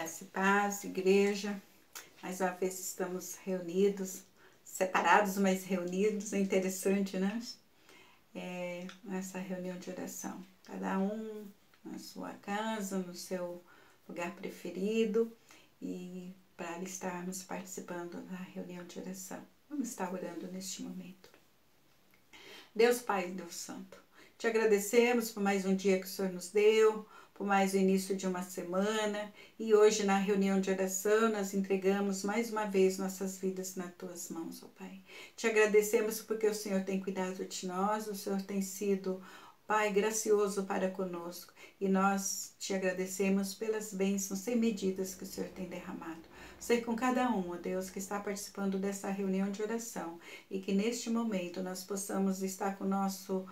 Graça e paz, igreja. Mais uma vez estamos reunidos, separados, mas reunidos. É interessante, né? Nessa reunião de oração. Cada um na sua casa, no seu lugar preferido, e para estarmos participando da reunião de oração. Vamos estar orando neste momento. Deus Pai, Deus Santo, te agradecemos por mais um dia que o Senhor nos deu, por mais o início de uma semana, e hoje na reunião de oração nós entregamos mais uma vez nossas vidas nas tuas mãos, ó Pai. Te agradecemos porque o Senhor tem cuidado de nós, o Senhor tem sido, Pai, gracioso para conosco, e nós te agradecemos pelas bênçãos sem medidas que o Senhor tem derramado. Ser com cada um, ó Deus, que está participando dessa reunião de oração, e que neste momento nós possamos estar com nossos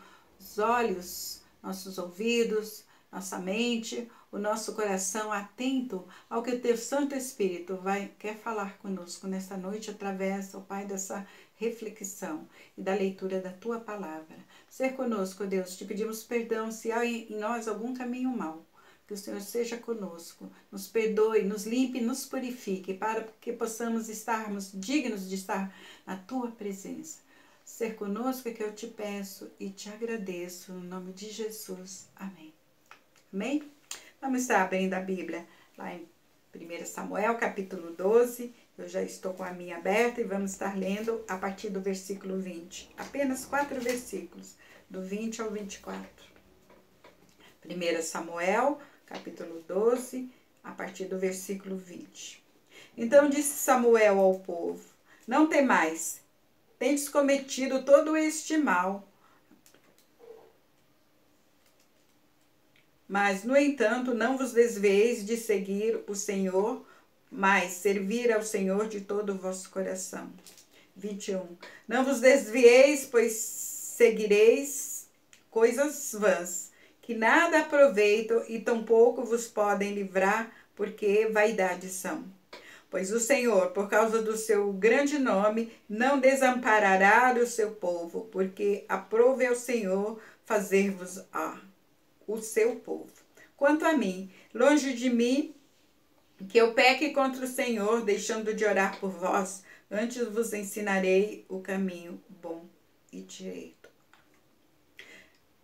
olhos, nossos ouvidos, nossa mente, o nosso coração atento ao que o teu Santo Espírito quer falar conosco nesta noite através, ó Pai, dessa reflexão e da leitura da tua palavra. Ser conosco, Deus, te pedimos perdão se há em nós algum caminho mau. Que o Senhor seja conosco, nos perdoe, nos limpe, nos purifique, para que possamos estarmos dignos de estar na tua presença. Ser conosco é que eu te peço e te agradeço, no nome de Jesus. Amém. Amém? Vamos estar abrindo a Bíblia lá em 1 Samuel, capítulo 12. Eu já estou com a minha aberta e vamos estar lendo a partir do versículo 20. Apenas 4 versículos, do 20 ao 24. 1 Samuel, capítulo 12, a partir do versículo 20. Então disse Samuel ao povo: não temais, tendes cometido todo este mal. Mas, no entanto, não vos desvieis de seguir o Senhor, mas servir ao Senhor de todo o vosso coração. 21. Não vos desvieis, pois seguireis coisas vãs, que nada aproveitam e tampouco vos podem livrar, porque vaidade são. Pois o Senhor, por causa do seu grande nome, não desamparará o seu povo, porque aprove ao Senhor fazer-vos o seu povo. Quanto a mim, longe de mim que eu peque contra o Senhor, deixando de orar por vós, antes vos ensinarei o caminho bom e direito.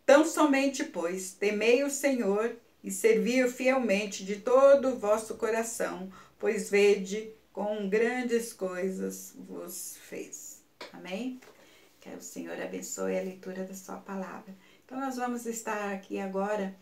Tão somente, pois, temei o Senhor e servi-o fielmente de todo o vosso coração, pois vede com grandes coisas vos fez. Amém? Que o Senhor abençoe a leitura da sua palavra. Então, nós vamos estar aqui agora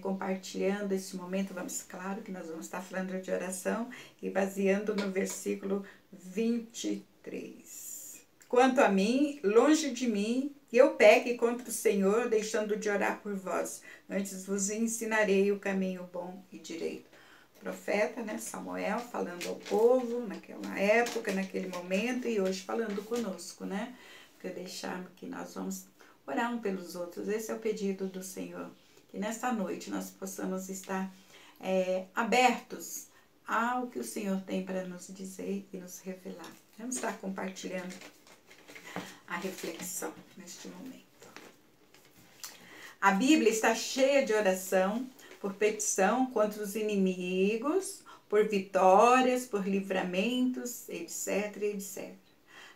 compartilhando esse momento. Claro que nós vamos estar falando de oração e baseando no versículo 23. Quanto a mim, longe de mim, que eu peque contra o Senhor, deixando de orar por vós. Antes vos ensinarei o caminho bom e direito. Profeta, né, Samuel, falando ao povo naquela época, naquele momento, e hoje falando conosco, né? Porque deixarmos que nós vamos orar um pelos outros. Esse é o pedido do Senhor. Que nesta noite nós possamos estar abertos ao que o Senhor tem para nos dizer e nos revelar. Vamos estar compartilhando a reflexão neste momento. A Bíblia está cheia de oração por petição contra os inimigos, por vitórias, por livramentos, etc, etc.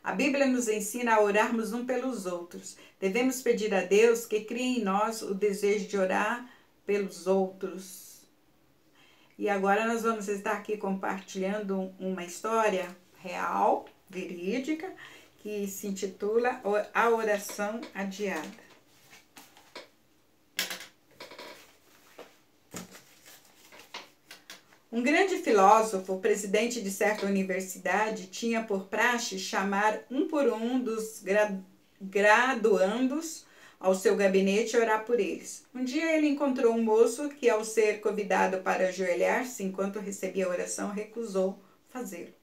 A Bíblia nos ensina a orarmos um pelos outros. Devemos pedir a Deus que crie em nós o desejo de orar pelos outros. E agora nós vamos estar aqui compartilhando uma história real, verídica, que se intitula A Oração Adiada. Um grande filósofo, presidente de certa universidade, tinha por praxe chamar um por um dos graduandos ao seu gabinete e orar por eles. Um dia ele encontrou um moço que, ao ser convidado para ajoelhar-se enquanto recebia a oração, recusou fazê-lo.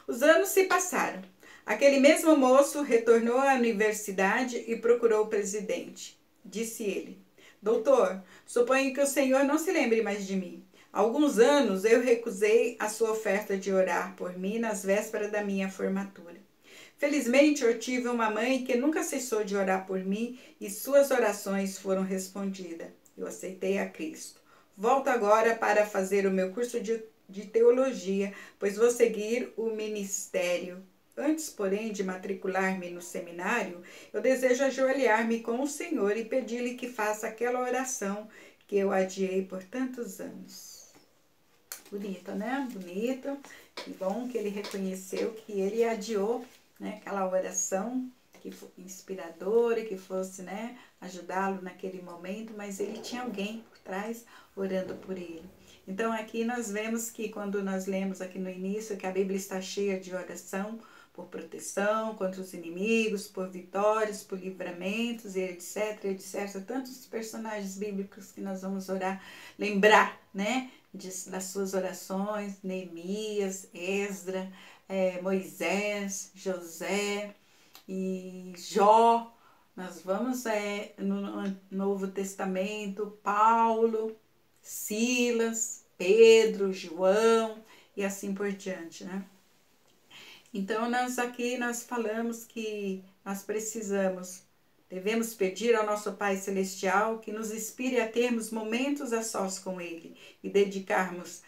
Os anos se passaram. Aquele mesmo moço retornou à universidade e procurou o presidente. Disse ele: doutor, suponho que o senhor não se lembre mais de mim. Há alguns anos eu recusei a sua oferta de orar por mim nas vésperas da minha formatura. Felizmente eu tive uma mãe que nunca cessou de orar por mim e suas orações foram respondidas. Eu aceitei a Cristo. Volto agora para fazer o meu curso de de teologia, pois vou seguir o ministério. Antes, porém, de matricular-me no seminário, eu desejo ajoelhar-me com o Senhor e pedir-lhe que faça aquela oração que eu adiei por tantos anos. Bonito, né? Bonito. Que bom que ele reconheceu que ele adiou, né, aquela oração que foi inspiradora, que fosse, né, ajudá-lo naquele momento, mas ele tinha alguém por trás orando por ele. Então aqui nós vemos que quando nós lemos aqui no início que a Bíblia está cheia de oração por proteção contra os inimigos, por vitórias, por livramentos, e etc, etc. Tantos personagens bíblicos que nós vamos orar, lembrar, né, das suas orações, Neemias, Esdra, Moisés, José e Jó. Nós vamos no Novo Testamento, Paulo, Silas, Pedro, João e assim por diante, né? Então, nós falamos que nós devemos pedir ao nosso Pai Celestial que nos inspire a termos momentos a sós com Ele e dedicarmos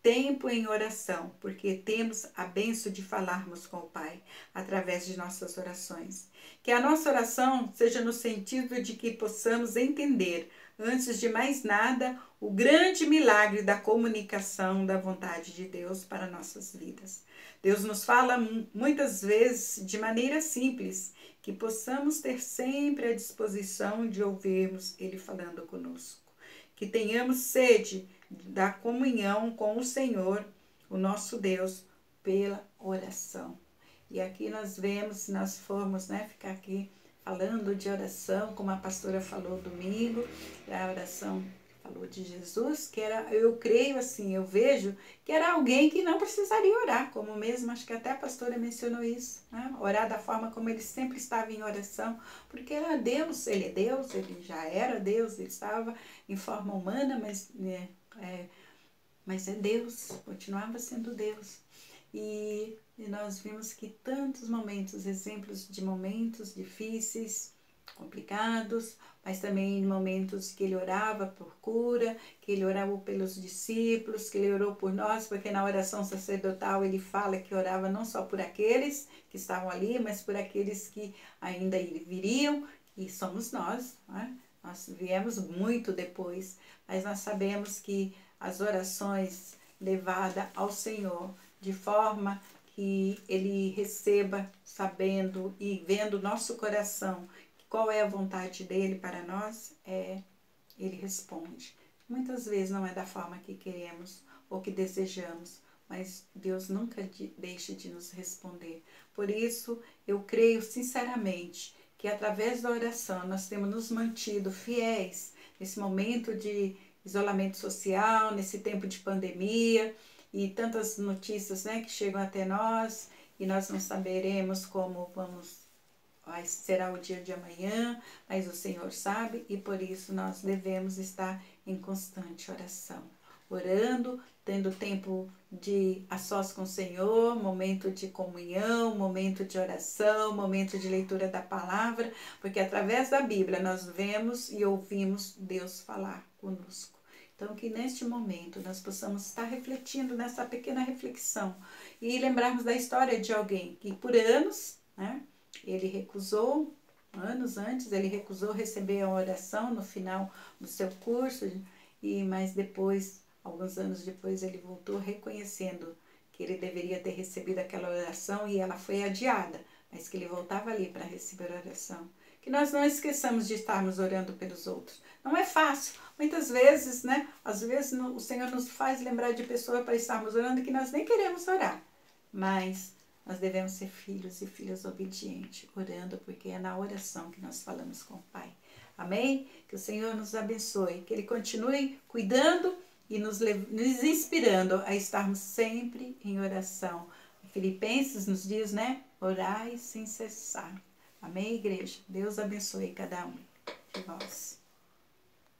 tempo em oração, porque temos a bênção de falarmos com o Pai através de nossas orações. Que a nossa oração seja no sentido de que possamos entender, antes de mais nada, o grande milagre da comunicação da vontade de Deus para nossas vidas. Deus nos fala muitas vezes de maneira simples, que possamos ter sempre a disposição de ouvirmos Ele falando conosco. Que tenhamos sede da comunhão com o Senhor, o nosso Deus, pela oração. E aqui nós vemos, se nós formos, né, ficar aqui falando de oração, como a pastora falou domingo, a oração falou de Jesus, que era, eu creio assim, eu vejo que era alguém que não precisaria orar, como mesmo, acho que até a pastora mencionou isso, né? Orar da forma como ele sempre estava em oração, porque era Deus, ele é Deus, ele já era Deus, ele estava em forma humana, mas é Deus, continuava sendo Deus. E nós vimos que tantos momentos, exemplos de momentos difíceis, complicados, mas também em momentos que ele orava por cura, que ele orava pelos discípulos, que ele orou por nós, porque na oração sacerdotal ele fala que orava não só por aqueles que estavam ali, mas por aqueles que ainda viriam, e somos nós, né? Nós viemos muito depois, mas nós sabemos que as orações levadas ao Senhor, de forma que Ele receba, sabendo e vendo nosso coração, qual é a vontade dEle para nós, Ele responde. Muitas vezes não é da forma que queremos ou que desejamos, mas Deus nunca deixa de nos responder. Por isso, eu creio sinceramente que através da oração nós temos nos mantido fiéis nesse momento de isolamento social, nesse tempo de pandemia e tantas notícias, né, que chegam até nós e nós não saberemos como será o dia de amanhã, mas o Senhor sabe e por isso nós devemos estar em constante oração. Orando, tendo tempo de a sós com o Senhor, momento de comunhão, momento de oração, momento de leitura da palavra, porque através da Bíblia nós vemos e ouvimos Deus falar conosco. Então, que neste momento nós possamos estar refletindo nessa pequena reflexão e lembrarmos da história de alguém que por anos, né, ele recusou, anos antes, ele recusou receber a oração no final do seu curso, mas depois, alguns anos depois, ele voltou reconhecendo que ele deveria ter recebido aquela oração e ela foi adiada, mas que ele voltava ali para receber a oração. Que nós não esqueçamos de estarmos orando pelos outros. Não é fácil. Muitas vezes, né? Às vezes o Senhor nos faz lembrar de pessoas para estarmos orando que nós nem queremos orar. Mas nós devemos ser filhos e filhas obedientes, orando, porque é na oração que nós falamos com o Pai. Amém? Que o Senhor nos abençoe, que Ele continue cuidando e nos inspirando a estarmos sempre em oração. Filipenses nos diz, né? Orai sem cessar. Amém, igreja? Deus abençoe cada um de nós.